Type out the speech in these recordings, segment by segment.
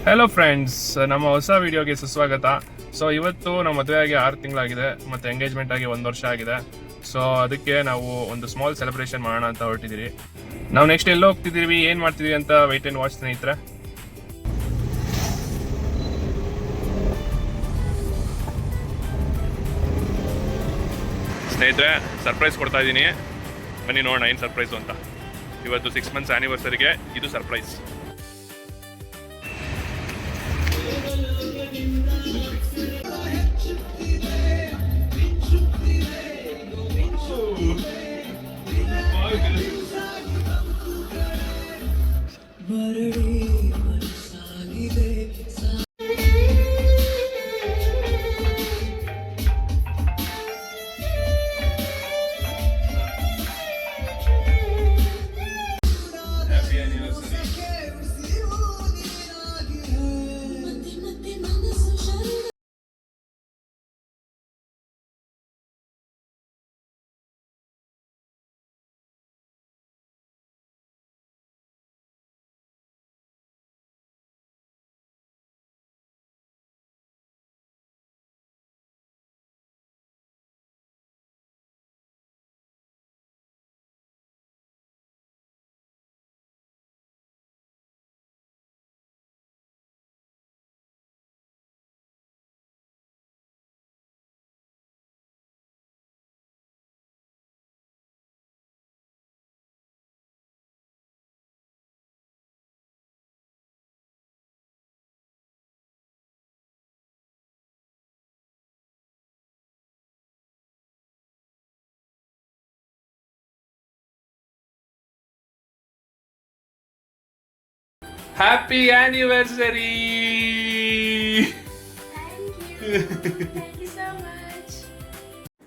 Hello friends, ನಮ್ಮ ಹೊಸ ವಿಡಿಯೋಗೆ ಸುಸ್ವಾಗತ. ಸೊ ಇವತ್ತು ನಮ್ಮ ಮದುವೆ ಆಗಿ 6 ತಿಂಗಳಾಗಿದೆ ಮತ್ತು ಎಂಗೇಜ್ಮೆಂಟ್ ಆಗಿ 1 ವರ್ಷ ಆಗಿದೆ. ಸೊ ಅದಕ್ಕೆ ನಾವು ಒಂದು ಸ್ಮಾಲ್ ಸೆಲೆಬ್ರೇಷನ್ ಮಾಡೋಣ ಅಂತ ಹೊರಟಿದ್ದೀವಿ. ನಾವು ನೆಕ್ಸ್ಟ್ ಎಲ್ಲೋ ಹೋಗ್ತಿದ್ದೀವಿ, ಏನು ಮಾಡ್ತಿದ್ದೀವಿ ಅಂತ ವೆಯ್ಟ್ ಆ್ಯಂಡ್ ವಾಚ್ ಸ್ನೇಹಿತರೆ. ಸರ್ಪ್ರೈಸ್ ಕೊಡ್ತಾ ಇದ್ದೀನಿ, ಬನ್ನಿ ನೋಡೋಣ ಏನು ಸರ್ಪ್ರೈಸು ಅಂತ. ಇವತ್ತು 6 months ಆ್ಯನಿವರ್ಸರಿಗೆ ಇದು surprise. Happy anniversary!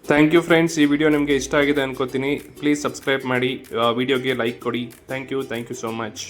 Thank you friends. ಈ ವಿಡಿಯೋ ನಿಮಗೆ ಇಷ್ಟ ಆಗಿದೆ ಅನ್ಕೋತೀನಿ. ಪ್ಲೀಸ್ ಸಬ್ಸ್ಕ್ರೈಬ್ ಮಾಡಿ, ವಿಡಿಯೋಗೆ ಲೈಕ್ ಕೊಡಿ. Thank you so much.